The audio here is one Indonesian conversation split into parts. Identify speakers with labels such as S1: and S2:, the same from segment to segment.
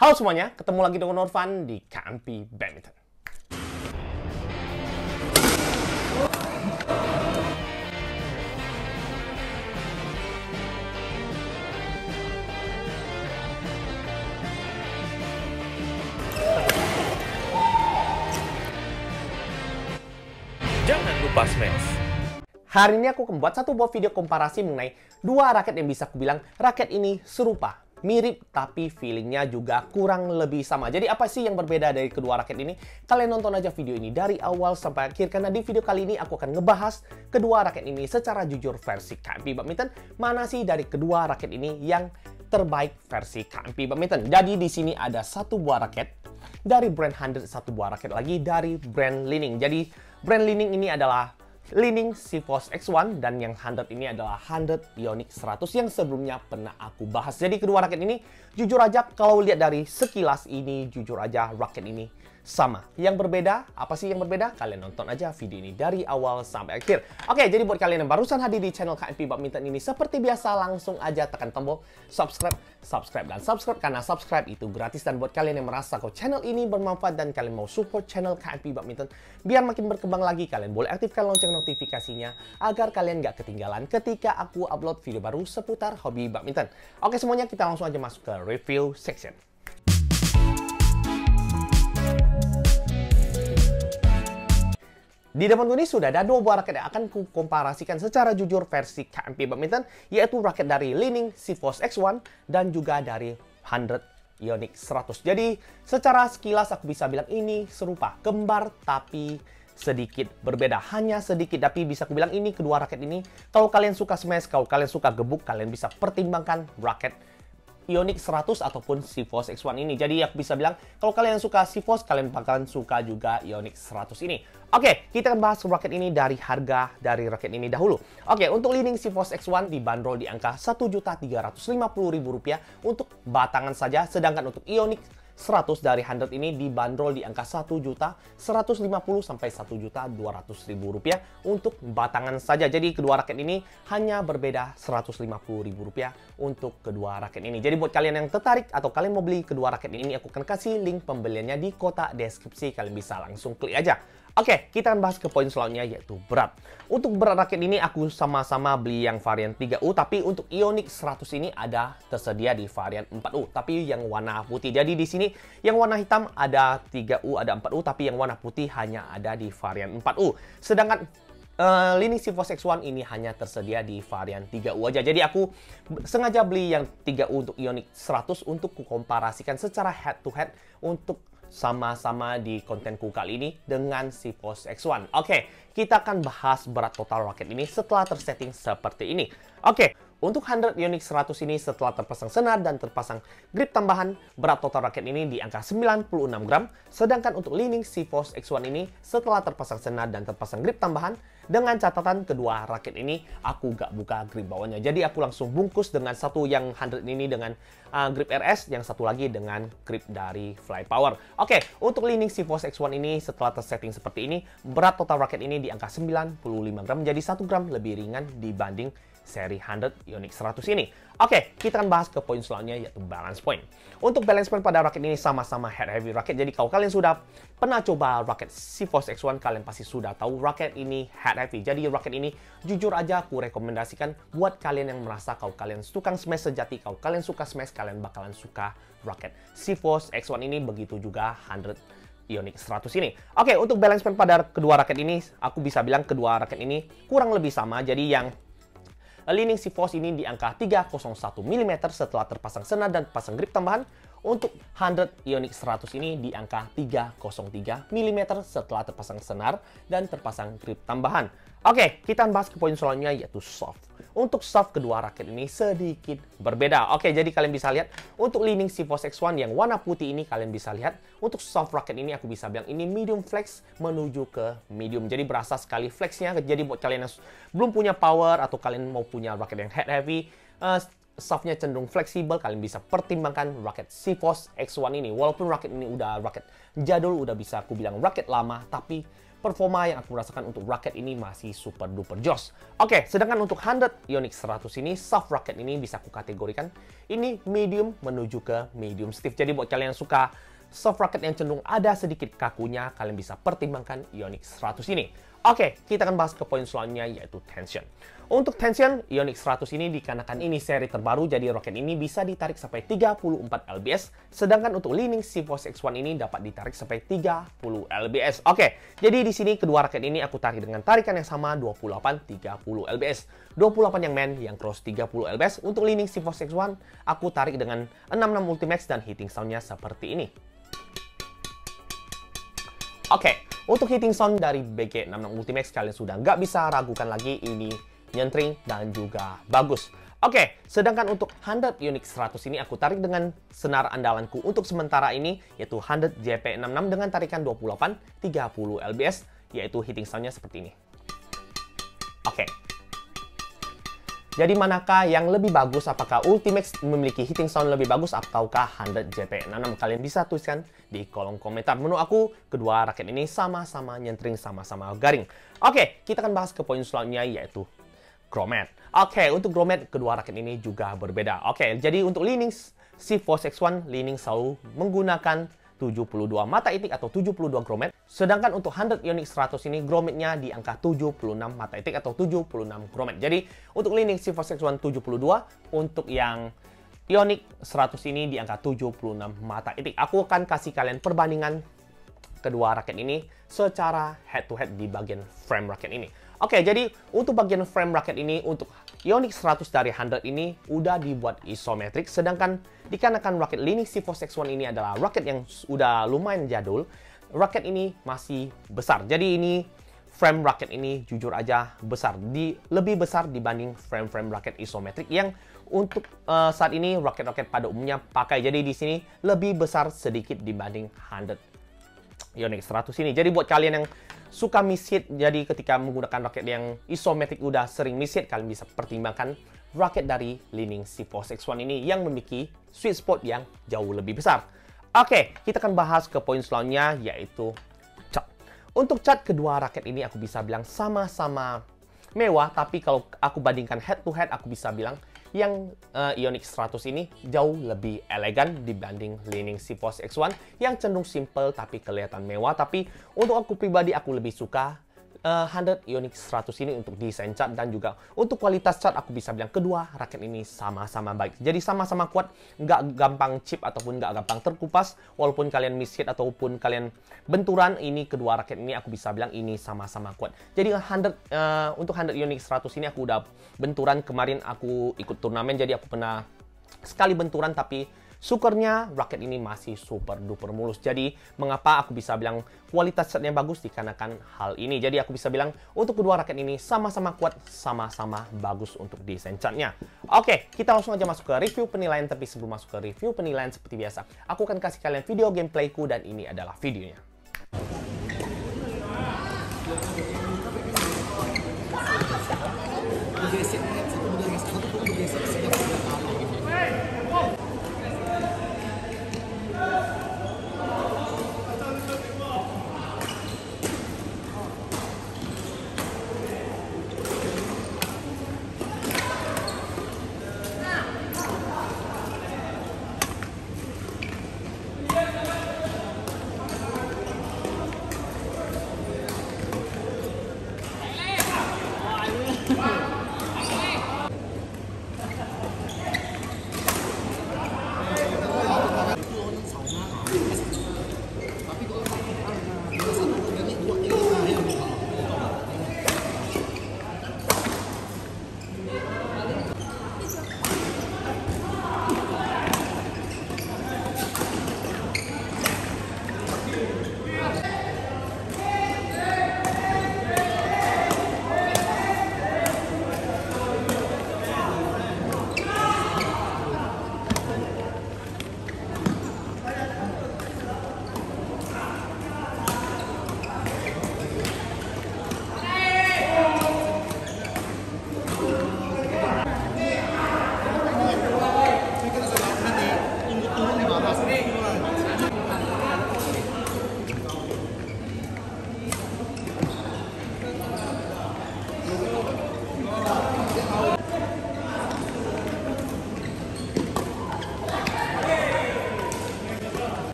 S1: Halo semuanya, ketemu lagi dengan Nurfan di KMP Badminton.
S2: Jangan lupa smash.
S1: Hari ini aku membuat satu buah video komparasi mengenai dua raket yang bisa aku bilang raket ini serupa, mirip, tapi feelingnya juga kurang lebih sama. Jadi apa sih yang berbeda dari kedua raket ini? Kalian nonton aja video ini dari awal sampai akhir, karena di video kali ini aku akan ngebahas kedua raket ini secara jujur versi KMP Badminton. Mana sih dari kedua raket ini yang terbaik versi KMP Badminton? Jadi di sini ada satu buah raket dari brand 100, satu buah raket lagi dari brand Li-Ning. Jadi brand Li-Ning ini adalah Li-Ning SeaForce X1, dan yang 100 ini adalah 100 Ioniq 100 yang sebelumnya pernah aku bahas. Jadi kedua raket ini jujur aja kalau lihat dari sekilas ini, jujur aja raket ini sama. Yang berbeda, apa sih yang berbeda? Kalian nonton aja video ini dari awal sampai akhir. Oke, jadi buat kalian yang barusan hadir di channel KMP Badminton ini, seperti biasa langsung aja tekan tombol subscribe, dan subscribe, karena subscribe itu gratis. Dan buat kalian yang merasa kalau channel ini bermanfaat dan kalian mau support channel KMP Badminton biar makin berkembang lagi, kalian boleh aktifkan lonceng notifikasinya agar kalian nggak ketinggalan ketika aku upload video baru seputar hobi badminton. Oke semuanya, kita langsung aja masuk ke review section. Di depan ini sudah ada dua buah raket yang akan ku komparasikan secara jujur versi KMP Badminton, yaitu raket dari Li-Ning SeaForce X1 dan juga dari 100 Ioniq 100. Jadi secara sekilas aku bisa bilang ini serupa, kembar tapi sedikit berbeda, hanya sedikit. Tapi bisa aku bilang ini kedua raket ini, kalau kalian suka smash, kalau kalian suka gebuk, kalian bisa pertimbangkan raket Ioniq 100 ataupun SeaForce X1 ini. Jadi aku bisa bilang kalau kalian suka SeaForce, kalian bakalan suka juga Ioniq 100 ini. Oke, kita akan bahas raket ini dari harga dari raket ini dahulu. Oke, untuk Li-Ning SeaForce X1 dibanderol di angka Rp1.350.000 untuk batangan saja, sedangkan untuk Ioniq 100 dari 100 ini dibanderol di angka Rp1.150.000 sampai Rp1.200.000 untuk batangan saja. Jadi kedua raket ini hanya berbeda Rp150.000 untuk kedua raket ini. Jadi buat kalian yang tertarik atau kalian mau beli kedua raket ini, aku akan kasih link pembeliannya di kotak deskripsi. Kalian bisa langsung klik aja. Oke, kita akan bahas ke poin selanjutnya, yaitu berat. Untuk berat raket ini aku sama-sama beli yang varian 3U, tapi untuk Ioniq 100 ini ada tersedia di varian 4U, tapi yang warna putih. Jadi di sini yang warna hitam ada 3U, ada 4U, tapi yang warna putih hanya ada di varian 4U. Sedangkan Li-Ning SeaForce X1 ini hanya tersedia di varian 3U aja. Jadi aku sengaja beli yang 3U untuk Ioniq 100 untuk kukomparasikan secara head to head untuk sama-sama di kontenku kali ini dengan SeaForce X1. Oke, kita akan bahas berat total raket ini setelah tersetting seperti ini. Oke, untuk 100 Ioniq 100 ini setelah terpasang senar dan terpasang grip tambahan, berat total raket ini di angka 96 gram. Sedangkan untuk Li-Ning SeaForce X1 ini setelah terpasang senar dan terpasang grip tambahan, dengan catatan kedua raket ini aku gak buka grip bawahnya. Jadi aku langsung bungkus dengan satu yang 100 ini dengan grip RS, yang satu lagi dengan grip dari Fly Power. Oke, untuk Li-Ning SeaForce X1 ini setelah tersetting seperti ini, berat total raket ini di angka 95 gram, jadi 1 gram lebih ringan dibanding seri 100 Ioniq 100 ini. Oke, kita akan bahas ke poin selanjutnya, yaitu balance point. Untuk balance point pada raket ini sama-sama head heavy raket. Jadi kalau kalian sudah pernah coba raket SeaForce X1, kalian pasti sudah tahu raket ini head heavy. Jadi raket ini jujur aja aku rekomendasikan buat kalian yang merasa kalau kalian tukang smash sejati, kalau kalian suka smash, kalian bakalan suka raket SeaForce X1 ini. Begitu juga 100 Ioniq 100 ini. Oke, untuk balance point pada kedua raket ini, aku bisa bilang kedua raket ini kurang lebih sama. Jadi yang Li-Ning SeaForce ini di angka 301 mm setelah terpasang senar dan terpasang grip tambahan. Untuk 100 Ioniq 100 ini di angka 303 mm setelah terpasang senar dan terpasang grip tambahan. Oke, kita bahas ke poin selanjutnya, yaitu soft. Untuk soft kedua raket ini sedikit berbeda. Oke, jadi kalian bisa lihat untuk Li-Ning SeaForce X1 yang warna putih ini, kalian bisa lihat untuk soft raket ini aku bisa bilang ini medium flex menuju ke medium. Jadi berasa sekali flexnya. Jadi buat kalian yang belum punya power atau kalian mau punya raket yang head heavy, softnya cenderung fleksibel, kalian bisa pertimbangkan raket SeaForce X1 ini. Walaupun raket ini udah raket jadul, udah bisa aku bilang raket lama, tapi performa yang aku rasakan untuk raket ini masih super duper jos. Oke, sedangkan untuk 100 Ioniq 100 ini, soft raket ini bisa aku kategorikan ini medium menuju ke medium stiff. Jadi buat kalian yang suka soft raket yang cenderung ada sedikit kakunya, kalian bisa pertimbangkan Ioniq 100 ini. Oke, kita akan bahas ke poin selanjutnya, yaitu tension. Untuk tension, Ioniq 100 ini dikarenakan ini seri terbaru, jadi roket ini bisa ditarik sampai 34 lbs, sedangkan untuk Li-Ning SeaForce X1 ini dapat ditarik sampai 30 lbs. Oke, jadi di sini kedua raket ini aku tarik dengan tarikan yang sama 28-30 lbs. 28 yang main, yang cross 30 lbs. Untuk Li-Ning SeaForce X1, aku tarik dengan 66 Ultimax dan hitting soundnya seperti ini. Oke, untuk hitting sound dari BG66 Ultimax kalian sudah nggak bisa ragukan lagi, ini nyentring dan juga bagus. Oke, sedangkan untuk 100 Ioniq 100 ini aku tarik dengan senar andalanku untuk sementara ini, yaitu 100 JP66 dengan tarikan 28-30 lbs, yaitu hitting soundnya seperti ini. Oke. Jadi manakah yang lebih bagus? Apakah Ultimax memiliki hitting sound lebih bagus ataukah 100 JP66? Kalian bisa tuliskan di kolom komentar. Menurut aku, kedua raket ini sama-sama nyentring, sama-sama garing. Oke, kita akan bahas ke poin selanjutnya, yaitu grommet. Oke, untuk grommet, kedua raket ini juga berbeda. Oke, jadi untuk Li-Ning SeaForce X1, Li-Ning selalu menggunakan 72 mata itik atau 72 grommet. Sedangkan untuk 100 Ioniq 100 ini grommetnya di angka 76 mata itik atau 76 grommet. Jadi untuk Li-Ning SeaForce X1 72, untuk yang Ioniq 100 ini di angka 76 mata itik. Aku akan kasih kalian perbandingan kedua raket ini secara head to head di bagian frame raket ini. Oke, jadi untuk bagian frame raket ini, untuk Ioniq 100 dari 100 ini udah dibuat isometrik, sedangkan dikarenakan raket Li-Ning SeaForce X1 ini adalah raket yang udah lumayan jadul, raket ini masih besar. Jadi ini frame raket ini jujur aja besar, lebih besar dibanding frame-frame raket isometrik yang untuk saat ini raket-raket pada umumnya pakai. Jadi di sini lebih besar sedikit dibanding 100 Ioniq 100 ini. Jadi buat kalian yang suka miss hit, jadi ketika menggunakan raket yang isometrik udah sering miss hit, kalian bisa pertimbangkan raket dari Li-Ning SeaForce X1 ini yang memiliki sweet spot yang jauh lebih besar. Oke, kita akan bahas ke poin selanjutnya, yaitu cat. Untuk cat kedua raket ini aku bisa bilang sama-sama mewah, tapi kalau aku bandingkan head to head, aku bisa bilang yang Ioniq 100 ini jauh lebih elegan dibanding Li-Ning SeaForce X1 yang cenderung simple tapi kelihatan mewah. Tapi untuk aku pribadi, aku lebih suka 100 Ioniq 100 ini untuk desain cat, dan juga untuk kualitas cat aku bisa bilang kedua raket ini sama-sama baik. Jadi sama-sama kuat, nggak gampang chip ataupun nggak gampang terkupas. Walaupun kalian miss hit ataupun kalian benturan, ini kedua raket ini aku bisa bilang ini sama-sama kuat. Jadi untuk 100 Ioniq 100 ini aku udah benturan, kemarin aku ikut turnamen, jadi aku pernah sekali benturan, tapi syukurnya raket ini masih super duper mulus. Jadi mengapa aku bisa bilang kualitas catnya bagus dikarenakan hal ini. Jadi aku bisa bilang untuk kedua raket ini sama-sama kuat, sama-sama bagus untuk desain catnya. Oke, kita langsung aja masuk ke review penilaian. Tapi sebelum masuk ke review penilaian seperti biasa, aku akan kasih kalian video gameplayku, dan ini adalah videonya.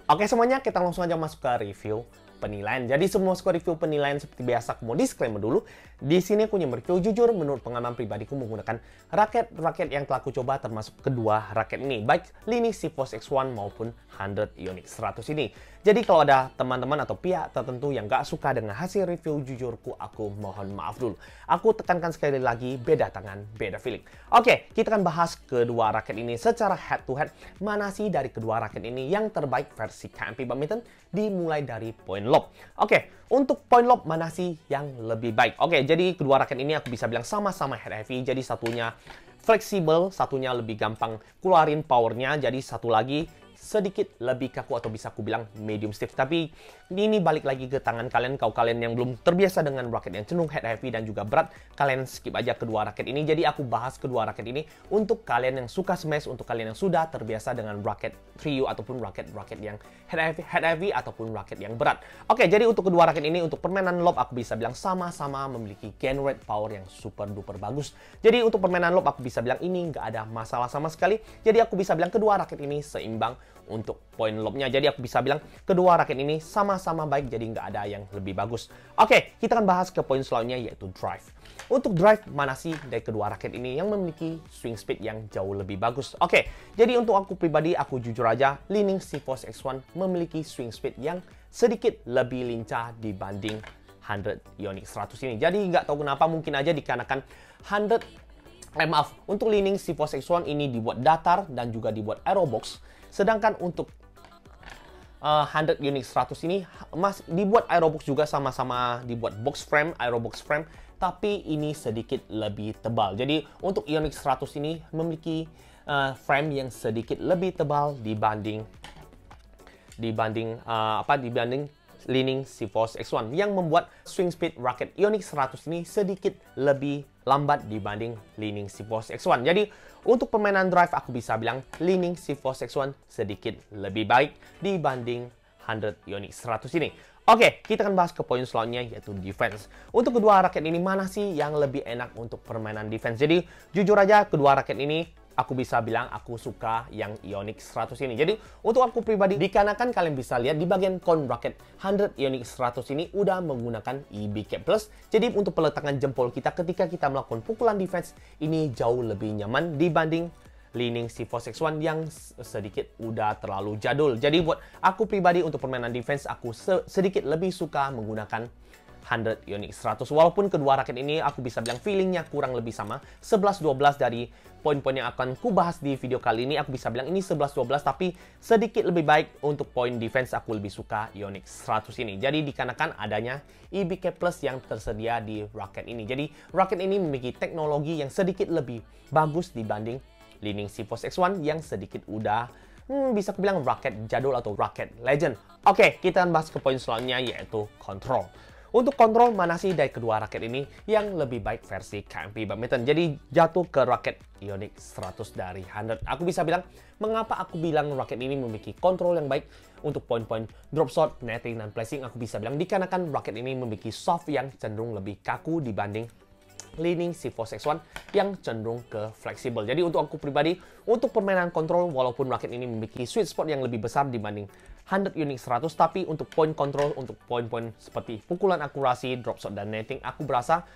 S1: Oke semuanya, kita langsung aja masuk ke review penilaian. Jadi semua skor review penilaian seperti biasa, aku mau disclaimer dulu. Di sini aku hanya mereview jujur menurut pengalaman pribadiku menggunakan raket yang telah aku coba, termasuk kedua raket ini, baik Lineage SeaForce X1 maupun 100 Ioniq 100 ini. Jadi kalau ada teman-teman atau pihak tertentu yang gak suka dengan hasil review jujurku, aku mohon maaf dulu. Aku tekankan sekali lagi, beda tangan, beda feeling. Oke, kita akan bahas kedua raket ini secara head to head. Mana sih dari kedua raket ini yang terbaik versi KMP Badminton, dimulai dari point lob. Oke, untuk point lob mana sih yang lebih baik? Oke, jadi kedua raket ini aku bisa bilang sama-sama head heavy. Jadi satunya fleksibel, satunya lebih gampang keluarin powernya. Jadi satu lagi sedikit lebih kaku atau bisa aku bilang medium stiff. Tapi ini balik lagi ke tangan kalian. Kalian yang belum terbiasa dengan raket yang cenderung head heavy dan juga berat, kalian skip aja kedua raket ini. Jadi aku bahas kedua raket ini untuk kalian yang suka smash, untuk kalian yang sudah terbiasa dengan raket trio ataupun raket yang head heavy ataupun raket yang berat. Oke, jadi untuk kedua raket ini, untuk permainan lob aku bisa bilang sama-sama memiliki gain rate power yang super duper bagus. Jadi untuk permainan lob aku bisa bilang ini nggak ada masalah sama sekali. Jadi aku bisa bilang kedua raket ini seimbang untuk point lobnya. Jadi aku bisa bilang kedua raket ini sama-sama baik, jadi nggak ada yang lebih bagus. Oke, kita akan bahas ke poin selanjutnya, yaitu drive. Untuk drive, mana sih dari kedua raket ini yang memiliki swing speed yang jauh lebih bagus? Oke, jadi untuk aku pribadi, aku jujur aja, Lineage SeaForce X1 memiliki swing speed yang sedikit lebih lincah dibanding 100 Ioniq 100 ini. Jadi nggak tahu kenapa, mungkin aja dikarenakan untuk Lineage SeaForce X1 ini dibuat datar dan juga dibuat aerobox. Sedangkan untuk 100 Ioniq 100 ini dibuat aerobox juga, sama-sama dibuat aerobox frame, tapi ini sedikit lebih tebal. Jadi untuk Ioniq 100 ini memiliki frame yang sedikit lebih tebal dibanding Lineage SeaForce X1, yang membuat swing speed raket Ioniq 100 ini sedikit lebih lambat dibanding Lineage SeaForce X1. Jadi untuk permainan drive aku bisa bilang Lineage SeaForce X1 sedikit lebih baik dibanding 100 Ioniq 100 ini. Oke, kita akan bahas ke poin selanjutnya, yaitu defense. Untuk kedua raket ini, mana sih yang lebih enak untuk permainan defense? Jadi jujur aja, kedua raket ini aku bisa bilang aku suka yang Ioniq 100 ini. Jadi untuk aku pribadi, dikarenakan kalian bisa lihat di bagian con raket 100 Ioniq 100 ini udah menggunakan EB Cap Plus. Jadi untuk peletakan jempol kita ketika kita melakukan pukulan defense ini jauh lebih nyaman dibanding Lineage SeaForce X1 yang sedikit udah terlalu jadul. Jadi buat aku pribadi, untuk permainan defense aku sedikit lebih suka menggunakan 100 Ioniq 100. Walaupun kedua raket ini aku bisa bilang feelingnya kurang lebih sama, 11-12 dari poin-poin yang akan ku bahas di video kali ini. Aku bisa bilang ini 11-12, tapi sedikit lebih baik untuk poin defense aku lebih suka Ioniq 100 ini. Jadi dikarenakan adanya EB Cap Plus yang tersedia di raket ini. Jadi raket ini memiliki teknologi yang sedikit lebih bagus dibanding Lineage SeaForce X1 yang sedikit udah bisa aku bilang raket jadul atau raket legend. Oke, kita akan bahas ke poin selanjutnya, yaitu control. Untuk kontrol, mana sih dari kedua raket ini yang lebih baik versi KMP Badminton? Jadi jatuh ke raket Ioniq 100 dari 100. Aku bisa bilang, mengapa aku bilang raket ini memiliki kontrol yang baik untuk poin-poin drop shot, netting, dan placing? Aku bisa bilang dikarenakan raket ini memiliki soft yang cenderung lebih kaku dibanding Lineage SeaForce X1 yang cenderung ke fleksibel. Jadi untuk aku pribadi, untuk permainan kontrol, walaupun raket ini memiliki sweet spot yang lebih besar dibanding 100 Ioniq 100, tapi untuk poin kontrol, untuk poin-poin seperti pukulan akurasi, drop shot, dan netting, aku berasa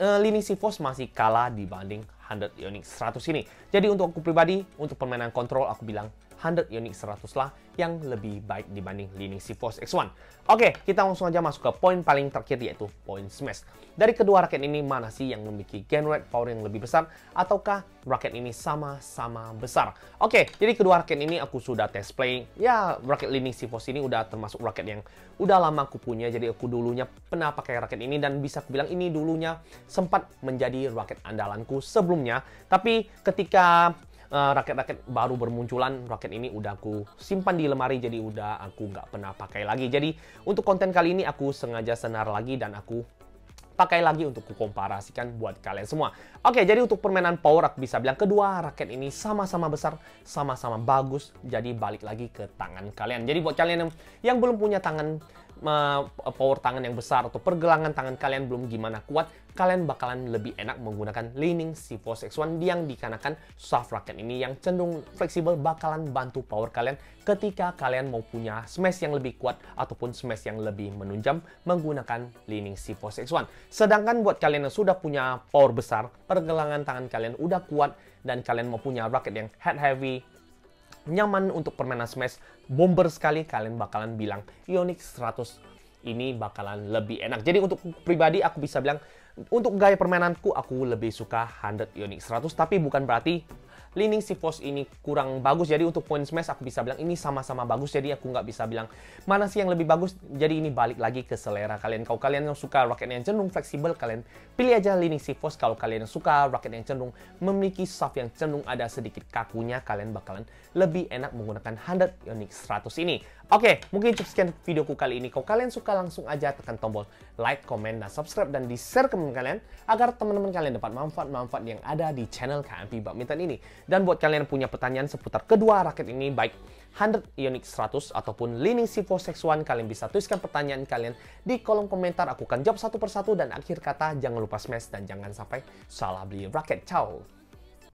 S1: Lineage SeaForce masih kalah dibanding 100 Ioniq 100 ini. Jadi untuk aku pribadi, untuk permainan kontrol, aku bilang 100 Ioniq 100 lah yang lebih baik dibanding Lineage SeaForce X1. Oke, kita langsung aja masuk ke poin paling terakhir, yaitu poin smash. Dari kedua raket ini, mana sih yang memiliki gain rate power yang lebih besar, ataukah raket ini sama-sama besar? Oke, jadi kedua raket ini aku sudah test play. Ya, raket Lineage SeaForce ini udah termasuk raket yang udah lama aku punya. Jadi aku dulunya pernah pakai raket ini dan bisa aku bilang ini dulunya sempat menjadi raket andalanku sebelumnya. Tapi ketika raket-raket baru bermunculan, raket ini udah aku simpan di lemari, jadi udah aku nggak pernah pakai lagi. Jadi untuk konten kali ini aku sengaja senar lagi dan aku pakai lagi untuk kukomparasikan buat kalian semua. Oke, jadi untuk permainan power aku bisa bilang kedua raket ini sama-sama besar, sama-sama bagus. Jadi balik lagi ke tangan kalian. Jadi buat kalian yang belum punya tangan power tangan yang besar atau pergelangan tangan kalian belum gimana kuat, kalian bakalan lebih enak menggunakan Li-Ning C4 X1 yang dikarenakan soft racket ini yang cenderung fleksibel bakalan bantu power kalian ketika kalian mau punya smash yang lebih kuat ataupun smash yang lebih menunjam menggunakan Li-Ning C4 X1. Sedangkan buat kalian yang sudah punya power besar, pergelangan tangan kalian udah kuat dan kalian mau punya racket yang head heavy, nyaman untuk permainan smash, bomber sekali, kalian bakalan bilang Ionix 100 ini bakalan lebih enak. Jadi untuk pribadi aku bisa bilang untuk gaya permainanku aku lebih suka 100 Ionix 100, tapi bukan berarti Li-Ning C4 ini kurang bagus. Jadi untuk point smash aku bisa bilang ini sama-sama bagus. Jadi aku nggak bisa bilang mana sih yang lebih bagus. Jadi ini balik lagi ke selera kalian. Kalau kalian yang suka racket yang cenderung fleksibel, kalian pilih aja Li-Ning C4. Kalau kalian yang suka racket yang cenderung memiliki soft yang cenderung ada sedikit kakunya, kalian bakalan lebih enak menggunakan 100 Ionix 100 ini. Oke, mungkin cukup sekian videoku kali ini. Kalau kalian suka langsung aja tekan tombol like, comment, dan subscribe, dan di-share ke teman kalian agar teman-teman kalian dapat manfaat-manfaat yang ada di channel KMP Badminton ini. Dan buat kalian yang punya pertanyaan seputar kedua raket ini, baik 100 Ionix 100 ataupun Li-Ning C4 X1, kalian bisa tuliskan pertanyaan kalian di kolom komentar. Aku akan jawab satu persatu, dan akhir kata jangan lupa smash dan jangan sampai salah beli raket. Ciao!